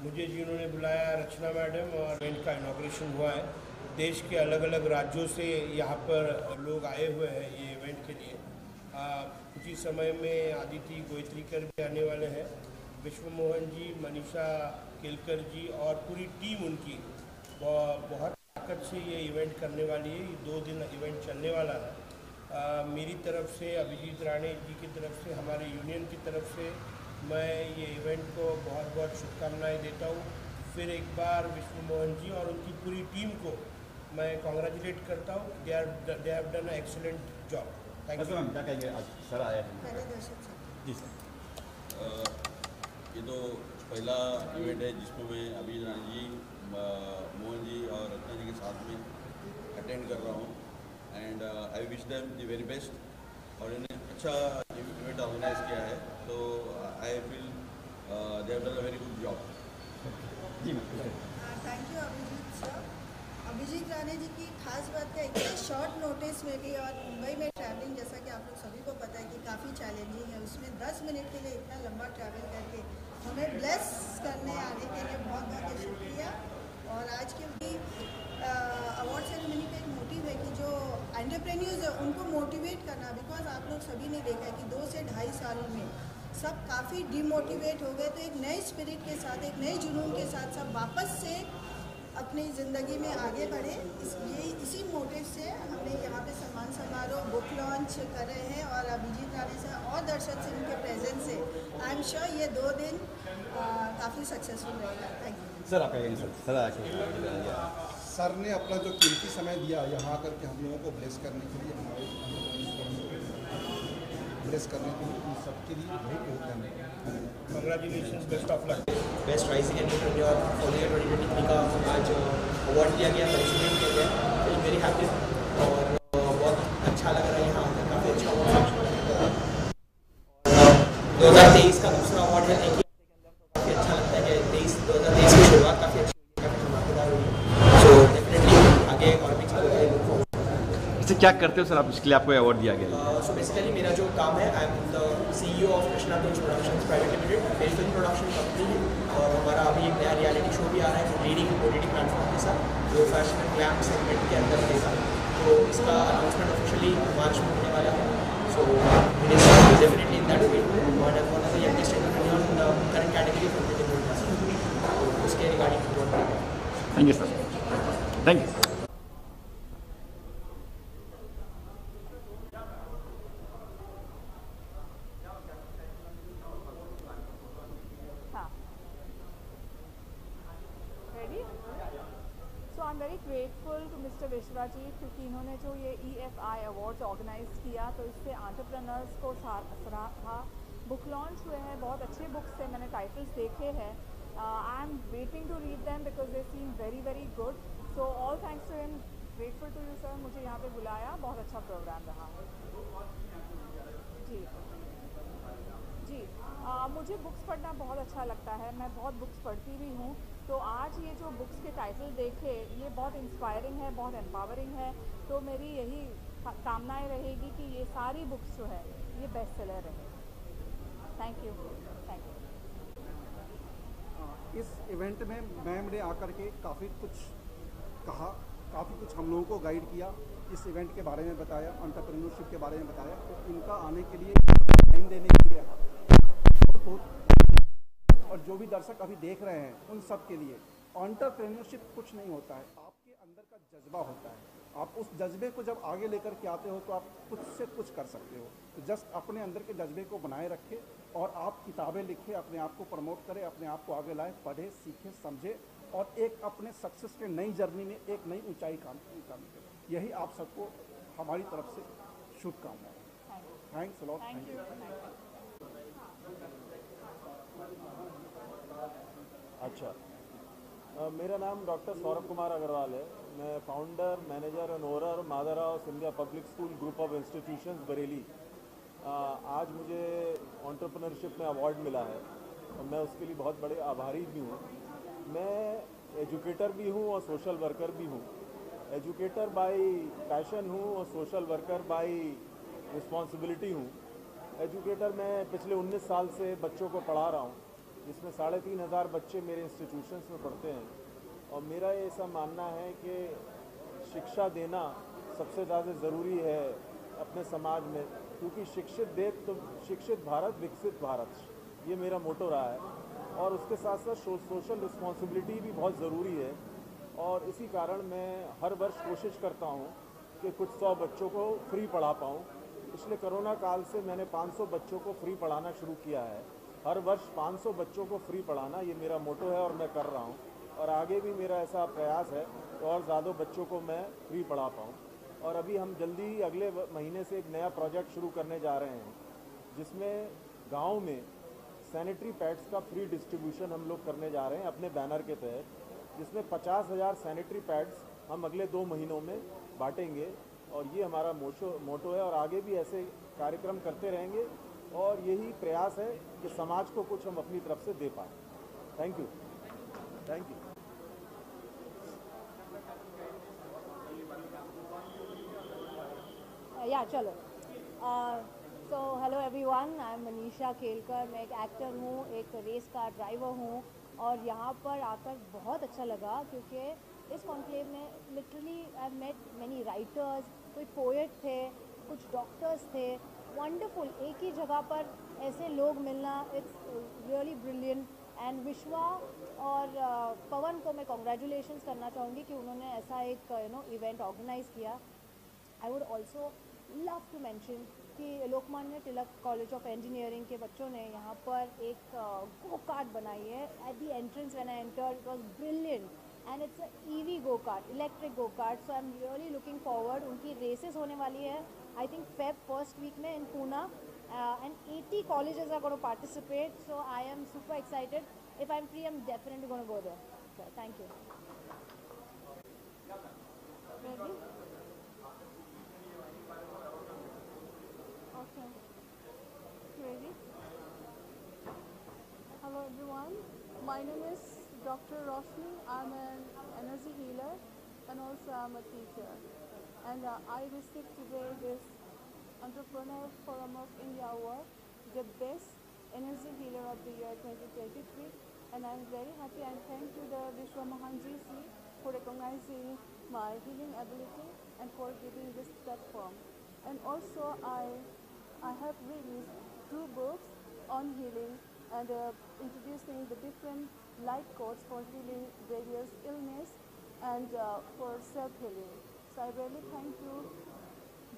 मुझे जिन्होंने बुलाया, रचना मैडम, और इवेंट का इनॉग्रेशन हुआ है। देश के अलग अलग राज्यों से यहाँ पर लोग आए हुए हैं ये इवेंट के लिए। कुछ ही समय में आदिति गोयत्रीकर भी आने वाले हैं, विश्व मोहन जी, मनीषा केलकर जी और पूरी टीम उनकी बहुत ताकत से ये इवेंट करने वाली है। ये 2 दिन इवेंट चलने वाला है। मेरी तरफ से, अभिजीत राणे जी की तरफ से, हमारे यूनियन की तरफ से मैं ये इवेंट को बहुत बहुत शुभकामनाएं देता हूँ। फिर एक बार विष्णु मोहन जी और उनकी पूरी टीम को मैं कॉन्ग्रेचुलेट करता हूँ। दे have done excellent job. Thank you. क्या कहेंगे आज सर आए हैं? जी सर। ये तो पहला इवेंट है जिसको मैं अभिजीत राणे जी, मोहन जी और रत्ना जी के साथ में अटेंड कर रहा हूँ। And I wish them the very best. और इन्हें अच्छा इवेंट ऑर्गेनाइज किया है, तो I feel they have done a very good job. जी ma'am. Thank you Abhijit sir. Abhijit Rane ji की खास बात है इतने शॉर्ट नोटिस में भी, और मुंबई में ट्रैवलिंग जैसा कि आप लोग सभी को पता है कि काफ़ी चैलेंजिंग है, उसमें 10 मिनट के लिए इतना लंबा ट्रैवल करके हमें ब्लेस करने आने के लिए बहुत बहुत शुक्रिया। और आज के भी अवार्ड सेरेमनी का एक मोटिव है कि जो एंटरप्रेन्योर्स है उनको मोटिवेट करना। बिकॉज आप लोग सभी ने देखा है कि 2 से ढाई साल में सब काफ़ी डिमोटिवेट हो गए, तो एक नए स्पिरिट के साथ, एक नए जुनून के साथ सब वापस से अपनी ज़िंदगी में आगे बढ़े। इसी मोटिव से हमने यहाँ पे सम्मान समारोह बुक लॉन्च कर रहे हैं, और अभिजीत राणे से और दर्शक सिंह के प्रेजेंस से आई एम श्योर ये 2 दिन काफ़ी सक्सेसफुल रहेगा। थैंक यू सर आप कहेंगे सर आके सर ने अपना जो कीमती समय दिया यहाँ आकर के हम लोगों को ब्लेस करने के लिए, हमारे ब्लेस करने के लिए, उन सबके लिए बहुत बहुत धन्यवाद। Congratulation, best of luck. Best rising entrepreneur for year 2023 का आज अवार्ड दिया गया, प्रेसिडेंट किया गया। फील वेरी हैप्पी और बहुत अच्छा लग रहा है यहाँ आकर, काफ़ी अच्छा अवार्ड। 2023 का दूसरा अवार्ड है, काफ़ी अच्छा लगता है कि 2023 की शुरुआत काफ़ी अच्छी हुई है, काफ़ी धमाकेदार हुई है। सो डेफिनेटली आगे और भी चलता है। इससे क्या करते हो सर आप, इसके लिए आपको अवार्ड दिया गया है? सो बेसिकली मेरा जो काम है, I am the CEO of Krishna films productions private limited. मेरी फिल्म प्रोडक्शन कंपनी है और हमारा अभी एक नया रियलिटी शो भी आ रहा है लीडिंग OTT प्लेटफॉर्म के साथ, जो फैशन एंड ग्लैम सेगमेंट के अंदर रहेगा। तो इसका अनाउंसमेंट ऑफिशियली मार्च में होने वाला है। So definitely in that way one of the youngest entrepreneur in the current category from the industry. तो उसके regarding thank you sir. Thank you. So I am very grateful to mister Vishwa ji, क्योंकि इन्होंने जो ये EFI अवार्ड्स ऑर्गेनाइज किया तो इससे entrepreneurs को सराहा। बुक लॉन्च हुए हैं, बहुत अच्छे बुक्स थे, मैंने टाइटल्स देखे हैं। I am waiting to read them because they seem very very good. So all thanks to him, grateful to you sir, मुझे यहाँ पे बुलाया, बहुत अच्छा प्रोग्राम रहा। जी जी मुझे बुक्स पढ़ना बहुत अच्छा लगता है, मैं बहुत बुक्स पढ़ती भी हूँ। तो आज ये जो बुक्स के टाइटल देखे, ये बहुत इंस्पायरिंग है, बहुत एम्पावरिंग है। तो मेरी यही कामनाएं रहेगी कि ये सारी बुक्स जो है ये बेस्ट सेलर रहे। Thank you, thank you. इस इवेंट में मैम ने आकर के काफ़ी कुछ कहा, काफ़ी कुछ हम लोगों को गाइड किया, इस इवेंट के बारे में बताया, एंटरप्रेन्योरशिप के बारे में बताया। तो इनका आने के लिए टाइम देने के लिए और जो भी दर्शक अभी देख रहे हैं उन सब के लिए एंटरप्रेन्योरशिप कुछ नहीं होता है, आपके अंदर का जज्बा होता है। आप उस जज्बे को जब आगे लेकर के आते हो तो आप कुछ से कुछ कर सकते हो। तो जस्ट अपने अंदर के जज्बे को बनाए रखें और आप किताबें लिखें, अपने आप को प्रमोट करें, अपने आप को आगे लाएं, पढ़ें, सीखें, समझें और एक अपने सक्सेस के नई जर्नी में एक नई ऊंचाई काम करें। यही आप सबको हमारी तरफ से शुभकामनाएं। Thanks a lot. Thank you. अच्छा, मेरा नाम डॉक्टर सौरभ कुमार अग्रवाल है। मैं फाउंडर, मैनेजर एंड ओनर माधर house India public school group of institutions Bareilly. आज मुझे एंटरप्रेन्योरशिप में अवार्ड मिला है और मैं उसके लिए बहुत बड़े आभारी भी हूँ। मैं एजुकेटर भी हूँ और सोशल वर्कर भी हूँ। एजुकेटर बाय पैशन हूँ और सोशल वर्कर बाय रिस्पॉन्सिबिलिटी हूँ। एजुकेटर मैं पिछले 19 साल से बच्चों को पढ़ा रहा हूँ, जिसमें 3,500 बच्चे मेरे इंस्टीट्यूशंस में पढ़ते हैं। और मेरा ये ऐसा मानना है कि शिक्षा देना सबसे ज़्यादा ज़रूरी है अपने समाज में, क्योंकि शिक्षित भारत विकसित भारत, ये मेरा मोटो रहा है। और उसके साथ साथ सोशल रिस्पॉन्सिबिलिटी भी बहुत ज़रूरी है। और इसी कारण मैं हर वर्ष कोशिश करता हूँ कि कुछ 100 बच्चों को फ्री पढ़ा पाऊँ। पिछले कोरोना काल से मैंने 500 बच्चों को फ्री पढ़ाना शुरू किया है। हर वर्ष 500 बच्चों को फ्री पढ़ाना ये मेरा मोटो है और मैं कर रहा हूँ, और आगे भी मेरा ऐसा प्रयास है कि और ज़्यादा बच्चों को मैं फ्री पढ़ा पाऊँ। और अभी हम जल्दी अगले महीने से एक नया प्रोजेक्ट शुरू करने जा रहे हैं, जिसमें गाँव में सैनिटरी पैड्स का फ्री डिस्ट्रीब्यूशन हम लोग करने जा रहे हैं अपने बैनर के तहत, जिसमें 50,000 सैनिटरी पैड्स हम अगले 2 महीनों में बांटेंगे। और ये हमारा मोटो है, और आगे भी ऐसे कार्यक्रम करते रहेंगे, और यही प्रयास है कि समाज को कुछ हम अपनी तरफ से दे पाएँ। Thank you. Thank you. या चलो। So hello everyone, I am Manisha खेलकर। मैं एक एक्टर हूँ, एक रेस कार ड्राइवर हूँ, और यहाँ पर आकर बहुत अच्छा लगा, क्योंकि इस कॉन्क्लेव में literally I met many writers, कोई पोएट थे, कुछ डॉक्टर्स थे। वंडरफुल, एक ही जगह पर ऐसे लोग मिलना, इट्स रियली ब्रिलियंट। एंड विश्वा और पवन को मैं कॉन्ग्रेचुलेशंस करना चाहूँगी कि उन्होंने ऐसा एक इवेंट ऑर्गेनाइज़ किया। I would also love to mention कि Lokmanya Tilak college of engineering के बच्चों ने यहाँ पर एक गो कार्ट बनाई है। At the entrance when I entered, it was brilliant, and it's a EV go kart, electric go kart. So I am really looking forward. उनकी रेसेस होने वाली है I think Feb first week में in Poona, and 80 colleges are going to participate, so I am super excited. If I'm free, I'm definitely going to go there. So thank you. Ready? Okay. Ready? Hello everyone, my name is Dr. Roshni. I'm an energy healer and also I'm a teacher. And I received today this Entrepreneur Forum of India Award, the best energy healer of the year 2023. And I'm very happy and thank you the Vishwa Mohanji Ji for recognizing my healing ability and for giving this platform. And also I have released 2 books on healing and introducing the different life codes for healing various illness and for self-healing. So I really thank you,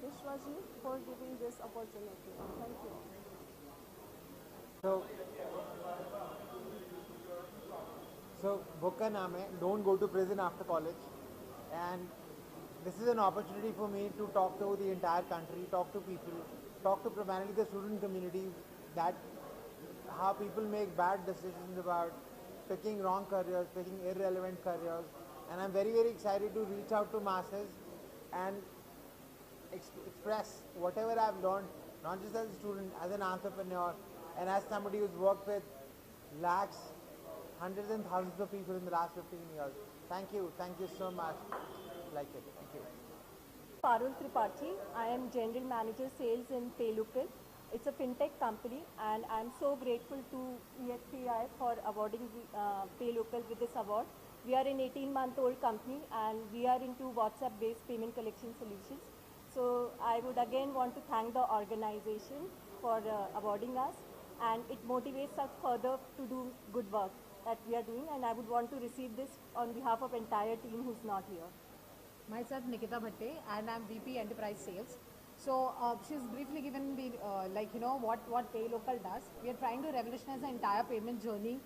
Vishwaji, for giving this opportunity. Thank you. So book का नाम है Don't Go to Prison After College, and this is an opportunity for me to talk to the entire country, talk to people, talk to primarily the student community, that how people make bad decisions about picking wrong careers, picking irrelevant careers. And I'm very, very excited to reach out to masses and express whatever I've learned, not just as a student, as an entrepreneur, and as somebody who's worked with lakhs, hundreds and thousands of people in the last 15 years. Thank you so much. Like it. Thank you. Parul Tripathi. I am General Manager Sales in PayLocal. It's a fintech company, and I'm so grateful to EFPI for awarding PayLocal with this award. We are an 18-month-old company, and we are into WhatsApp-based payment collection solutions. So I would again want to thank the organization for awarding us, and it motivates us further to do good work that we are doing, and I would want to receive this on behalf of entire team who's not here. Myself Nikita Bhatte, and I'm VP Enterprise Sales. So she's briefly given the what PayLocal does. We are trying to revolutionize the entire payment journey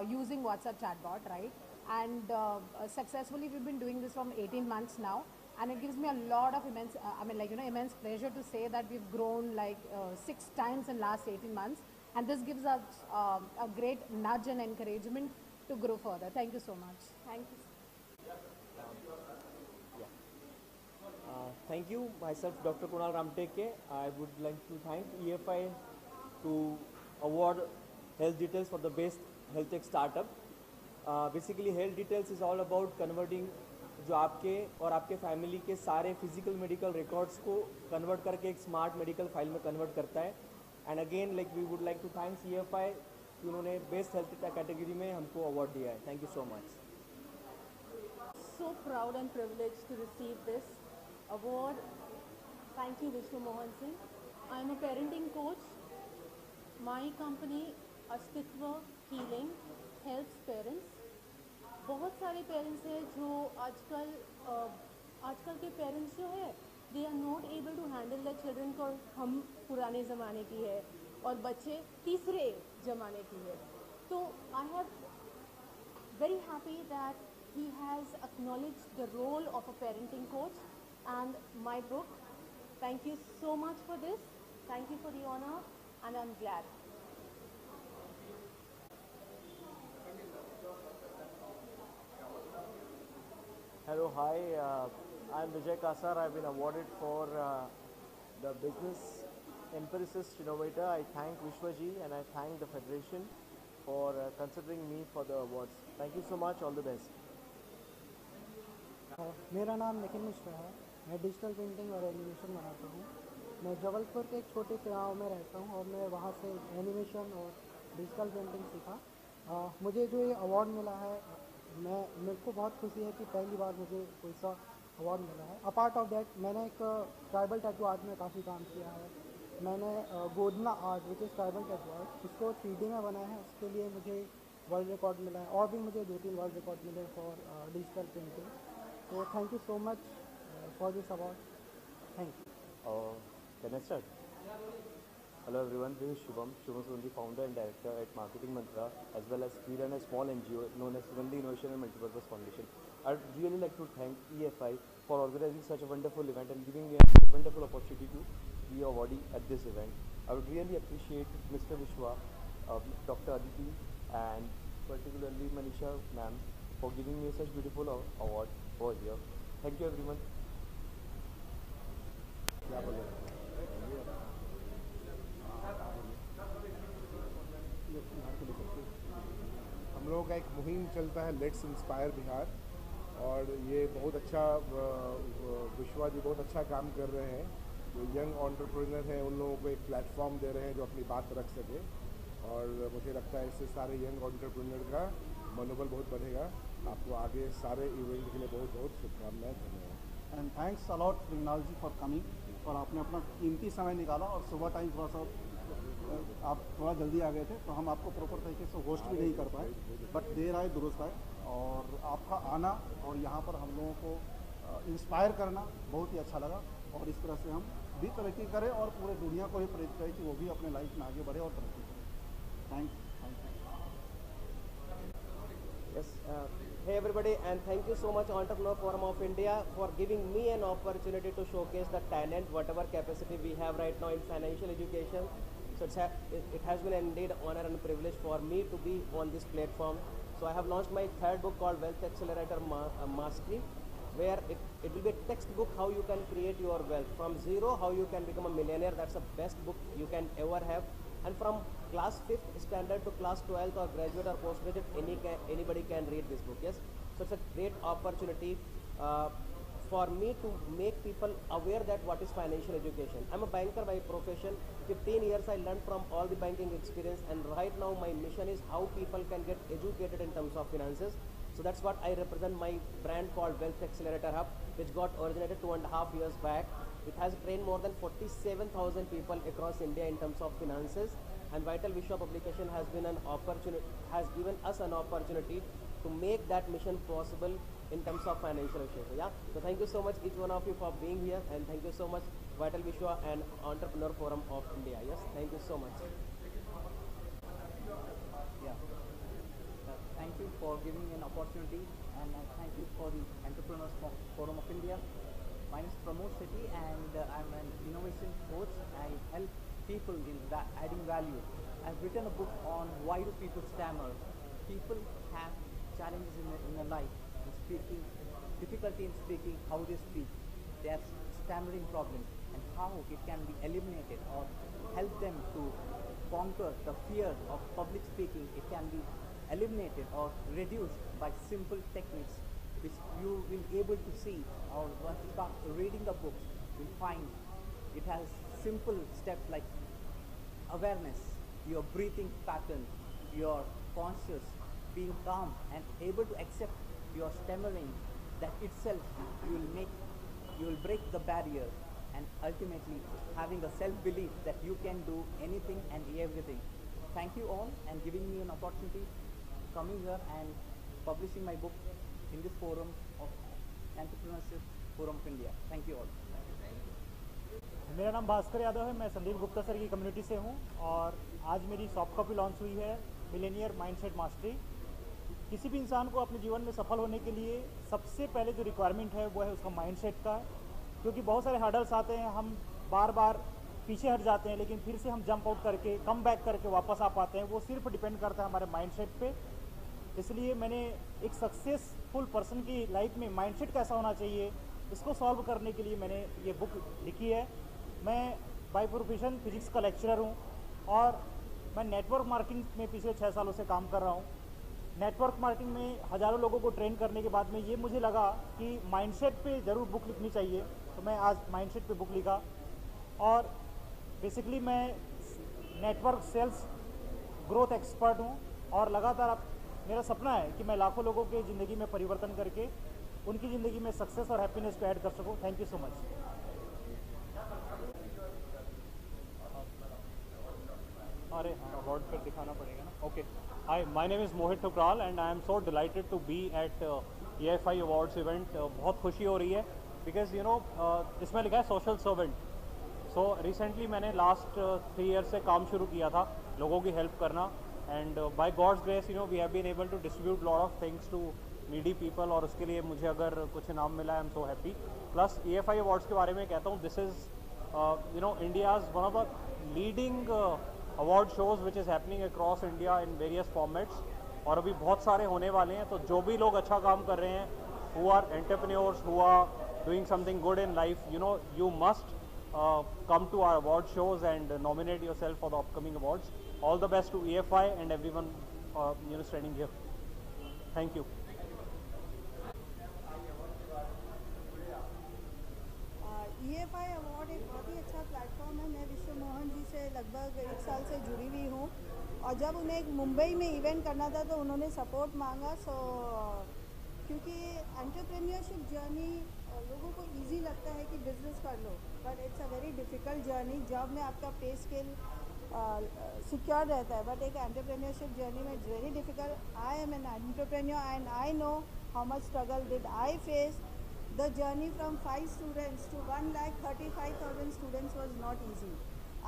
using WhatsApp chatbot, right? And successfully we've been doing this from 18 months now, and it gives me a lot of immense, immense pleasure to say that we've grown like 6 times in last 18 months, and this gives us a great nudge and encouragement to grow further. Thank you so much. Thank you. Thank you. Myself, Dr. Kunal Ramteke. I would like to thank EFI to award Health Details for the best health tech startup. Basically, Health Details is all about converting जो आपके और आपके family के सारे physical medical records को convert करके एक smart medical file में कन्वर्ट करता है. And again we would like to thanks EFI कि उन्होंने बेस्ट हेल्थ कैटेगरी में हमको अवार्ड दिया है. Thank you so much. So proud and privileged to receive this award. Thank you, Vishnu Mohan Singh. I am a parenting coach. My company, Astitva Healing, helps parents. बहुत सारे parents हैं जो आजकल के पेरेंट्स जो है they are not able to handle the children को. हम पुराने ज़माने की है और बच्चे तीसरे ज़माने की है. तो I have very happy that he has acknowledged the role of a parenting coach and my book. Thank you so much for this. Thank you for the honor and I'm glad. Hello, hi. I'm Vijay Kasar. I've been awarded for the Business Empiricist Innovator. I thank Vishwaji and I thank the Federation for considering me for the awards. Thank you so much. All the best. मेरा नाम निखिल मिश्रा है. मैं digital painting और animation बनाता हूँ. मैं जबलपुर के एक छोटे से गाँव में रहता हूँ और मैं वहाँ से एनिमेशन और डिजिटल पेंटिंग सीखा. मुझे जो ये अवार्ड मिला है मेरे को बहुत खुशी है कि पहली बार मुझे कोई सा अवार्ड मिला है. अपार्ट ऑफ दैट मैंने एक ट्राइबल टैटू आर्ट में काफ़ी काम किया है. मैंने godna art which is tribal tattoo art उसको 3D में बनाया है. उसके लिए मुझे वर्ल्ड रिकॉर्ड मिला है और भी मुझे 2-3 वर्ल्ड रिकॉर्ड मिले फॉर डिजिटल पेंटिंग. तो thank you so much for this award. Thank you. Can I start? Hello everyone, this is Shubham Sundhi, founder and director at Marketing Mantra, as well as we run a small NGO known as Sugandhi Innovation and Multipurpose Foundation. I'd really like to thank EFI for organizing such a wonderful event and giving me a wonderful opportunity to be awardee at this event. I would really appreciate Mr. Vishwa, Dr. Aditi and particularly Manisha ma'am for giving me such beautiful award over here. Thank you everyone. हम लोगों का एक मुहिम चलता है let's inspire Bihar और ये बहुत अच्छा विश्वा जी बहुत अच्छा काम कर रहे हैं. जो यंग एंटरप्रेन्योर हैं उन लोगों को एक प्लेटफॉर्म दे रहे हैं जो अपनी बात रख सके और मुझे लगता है इससे सारे यंग एंटरप्रेन्योर का मनोबल बहुत बढ़ेगा. आपको आगे सारे इवेंट के लिए बहुत बहुत शुभकामनाएं. धन्यवाद. And thanks a lot Krunal ji for coming. और आपने अपना कीमती समय निकाला और सुबह टाइम थोड़ा सा आप थोड़ा जल्दी आ गए थे तो हम आपको प्रॉपर तरीके से होस्ट भी नहीं कर पाए. बट देर आए दुरुस्त आए और आपका आना और यहाँ पर हम लोगों को इंस्पायर करना बहुत ही अच्छा लगा. और इस तरह से हम भी तरक्की करें और पूरे दुनिया को भी प्रेरित करें कि वो भी अपने लाइफ में आगे बढ़े और तरक्की करें. Thank you. Yes, hey everybody, and thank you so much Entrepreneur Forum of India for giving me an opportunity to showcase the talent, whatever capacity we have right now in financial education. So it has been indeed honor and privilege for me to be on this platform. So I have launched my third book called Wealth Accelerator Mastery, where it will be a textbook how you can create your wealth from zero, how you can become a millionaire. That's the best book you can ever have. And from class 5th standard to class 12th or graduate or postgraduate, anybody can read this book. Yes, so it's a great opportunity for me to make people aware that what is financial education. I'm a banker by profession. 15 years I learned from all the banking experience, and right now my mission is how people can get educated in terms of finances. So that's what I represent, my brand called Wealth Accelerator Hub, which got originated 2.5 years back. It has trained more than 47,000 people across India in terms of finances, and Vital Vishwa publication has been given us an opportunity to make that mission possible in terms of financial education. Yeah. So thank you so much each one of you for being here, and thank you so much Vital Vishwa and Entrepreneur Forum of India. Yes, thank you so much. Yeah. Thank you for giving me an opportunity, and thank you for the Entrepreneurs Forum of India. My name is Pramod Shetty, and I'm an innovation coach. I help people in adding value. I've written a book on why do people stammer. People have challenges in their life, in speaking, difficulty in speaking, how they speak. They have stammering problems, and how it can be eliminated or help them to conquer the fear of public speaking. It can be eliminated or reduced by simple techniques, which you will be able to see, or once you start reading the books, you'll find it has simple steps like awareness, your breathing pattern, your conscious, being calm and able to accept your stammering, that itself you will break the barrier, and ultimately having a self-belief that you can do anything and everything. Thank you all and giving me an opportunity coming here and publishing my book in this forum of Entrepreneurship Forum of India. Thank you all. मेरा नाम भास्कर यादव है, मैं Sandeep Gupta sir की community से हूँ और आज मेरी सॉफ्ट कॉपी लॉन्च हुई है मिलेनियर माइंडसेट मास्टरी। किसी भी इंसान को अपने जीवन में सफल होने के लिए सबसे पहले जो रिक्वायरमेंट है वो है उसका माइंडसेट का, क्योंकि बहुत सारे हर्डल्स आते हैं, हम बार बार पीछे हट जाते हैं लेकिन फिर से हम जंप आउट करके कम बैक करके वापस आ पाते हैं। वो सिर्फ डिपेंड करता है हमारे माइंडसेट पे। इसलिए मैंने एक सक्सेसफुल पर्सन की लाइफ में माइंडसेट कैसा होना चाहिए इसको सॉल्व करने के लिए मैंने ये बुक लिखी है। मैं बाय प्रोफेशन फिजिक्स का लेक्चरर हूँ और मैं नेटवर्क मार्केटिंग में पिछले 6 सालों से काम कर रहा हूँ। नेटवर्क मार्केटिंग में हज़ारों लोगों को ट्रेन करने के बाद में ये मुझे लगा कि माइंडसेट पे ज़रूर बुक लिखनी चाहिए, तो मैं आज माइंडसेट पे बुक लिखा। और बेसिकली मैं नेटवर्क सेल्स ग्रोथ एक्सपर्ट हूँ और लगातार मेरा सपना है कि मैं लाखों लोगों के ज़िंदगी में परिवर्तन करके उनकी ज़िंदगी में सक्सेस और हैप्पीनेस को ऐड कर सकूँ। Thank you so much. अरे हाँ, अवार्ड फिर दिखाना पड़ेगा ना। Okay, hi, my name is Mohit Thukral and I am so delighted to be at EFI awards event. बहुत खुशी हो रही है बिकॉज यू नो इसमें लिखा है सोशल सर्वेंट। सो रिसेंटली मैंने लास्ट 3 ईयर्स से काम शुरू किया था लोगों की हेल्प करना, and by God's grace you know we have been able to distribute lot of things to needy people, और उसके लिए मुझे अगर कुछ इनाम मिला है I am so happy. Plus EFI awards के बारे में कहता हूँ, this is you know India's one of the leading award shows which is happening across India in various formats, और अभी बहुत सारे होने वाले हैं। तो जो भी लोग अच्छा काम कर रहे हैं, who are entrepreneurs, who are doing something good in life, you know you must come to our award shows and nominate yourself for the upcoming awards. All the best to EFI and everyone you know standing here. Thank you. EFI award एक बहुत ही अच्छा platform है। मैं विश्व मोहन जी से लगभग 1 साल से जुड़ी हुई हूँ और जब उन्हें एक मुंबई में इवेंट करना था तो उन्होंने सपोर्ट मांगा। क्योंकि एंटरप्रेन्योरशिप जर्नी लोगों को इजी लगता है कि बिजनेस कर लो, but it's a very difficult journey. Job में आपका पे स्केल सिक्योर रहता है, बट एक एंटरप्रेन्योरशिप जर्नी में it's very difficult. I am an entrepreneur and I know how much struggle did I face. The journey from 5 students to 1,35,000 students was not easy.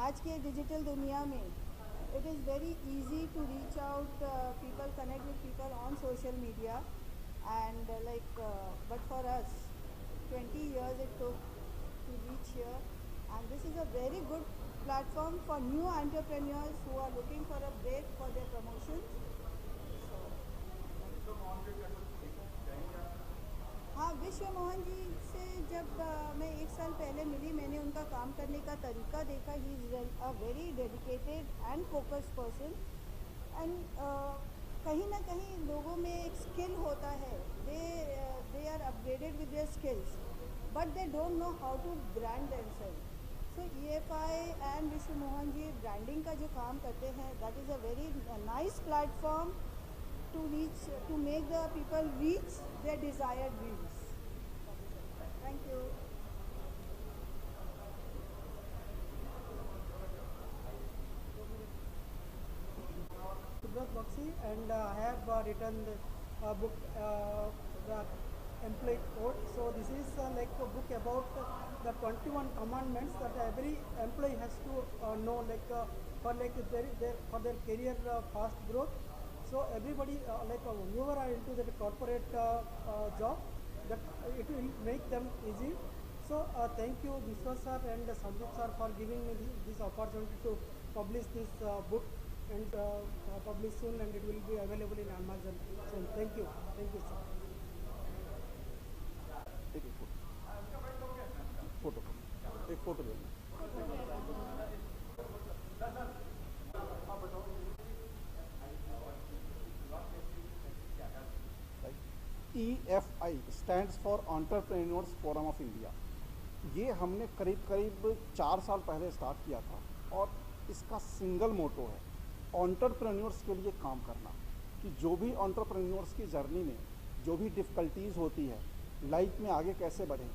आज के digital दुनिया में it is very easy to reach out people, connect with people on social media, and but for us 20 years it took to reach here, and this is a very good platform for new entrepreneurs who are looking for a break for their promotions. हाँ, विश्व मोहन जी से जब मैं 1 साल पहले मिली, मैंने उनका काम करने का तरीका देखा। He is a very dedicated and focused person, and कहीं ना कहीं लोगों में एक स्किल होता है, they are upgraded with their skills but they don't know how to brand themselves. So EFI and Vishwa Mohan ji branding का जो काम करते हैं, that is a very nice platform to make the people reach their desired dreams. Thank you. Bakshi, and I have written a book, the Employee Code. So this is like a book about the 21 commandments that every employee has to know, for their career fast growth. So everybody whoever are into the corporate job, that it will make them easy. So thank you Vishwa sir and Sandeep sir for giving me this opportunity to publish this book, and publish soon, and it will be available in Amazon soon. Thank you sir. एक photo they. EFI stands for Entrepreneurs Forum of India. ये हमने करीब 4 साल पहले start किया था और इसका सिंगल मोटो है एंटरप्रेन्योर्स के लिए काम करना, कि जो भी एंटरप्रेन्योर्स की जर्नी में जो भी डिफ़िकल्टीज़ होती है, लाइफ में आगे कैसे बढ़ें,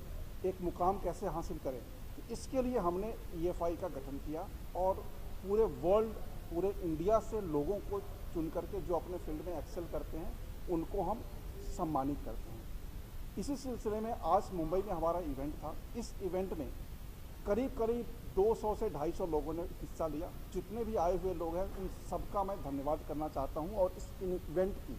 एक मुकाम कैसे हासिल करें, तो इसके लिए हमने EFI का गठन किया और पूरे वर्ल्ड, पूरे इंडिया से लोगों को चुन करके जो अपने फील्ड में एक्सेल करते हैं उनको हम सम्मानित करते हैं। इसी सिलसिले में आज मुंबई में हमारा इवेंट था। इस इवेंट में करीब 200 से 250 लोगों ने हिस्सा लिया। जितने भी आए हुए लोग हैं उन सबका मैं धन्यवाद करना चाहता हूं। और इस इवेंट की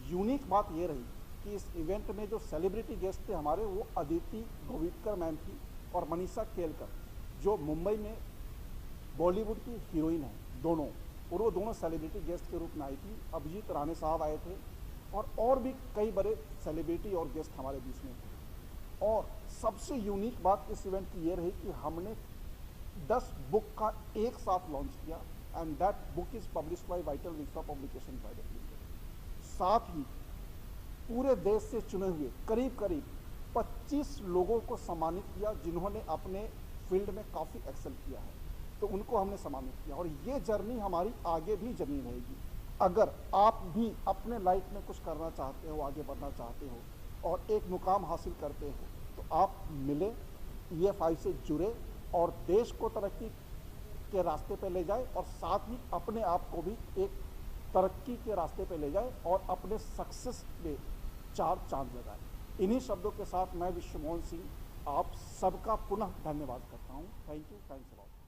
यूनिक बात ये रही कि इस इवेंट में जो सेलिब्रिटी गेस्ट थे हमारे, वो अदिति गोविटकर मैम थी और मनीषा केलकर, जो मुंबई में बॉलीवुड की हीरोइन है दोनों, और वो दोनों सेलिब्रिटी गेस्ट के रूप में आई थी। अभिजीत राणे साहब आए थे और भी कई बड़े सेलिब्रिटी और गेस्ट हमारे बीच में थे। और सबसे यूनिक बात इस इवेंट की ये रही कि हमने 10 बुक का एक साथ लॉन्च किया and that book is published by vital विश्वा पब्लिकेशन प्राइवेट लिमिटेड। साथ ही पूरे देश से चुने हुए करीब 25 लोगों को सम्मानित किया जिन्होंने अपने फील्ड में काफ़ी एक्सेल किया है, तो उनको हमने सम्मानित किया। और ये जर्नी हमारी आगे भी जर्नी रहेगी। अगर आप भी अपने लाइफ में कुछ करना चाहते हो, आगे बढ़ना चाहते हो और एक मुकाम हासिल करते हो, तो आप मिले, EFI से जुड़े और देश को तरक्की के रास्ते पे ले जाए और साथ ही अपने आप को भी एक तरक्की के रास्ते पे ले जाए और अपने सक्सेस में 4 चांद लगाए। इन्हीं शब्दों के साथ मैं विश्वमोहन सिंह आप सबका पुनः धन्यवाद करता हूँ। Thank you, thanks a lot.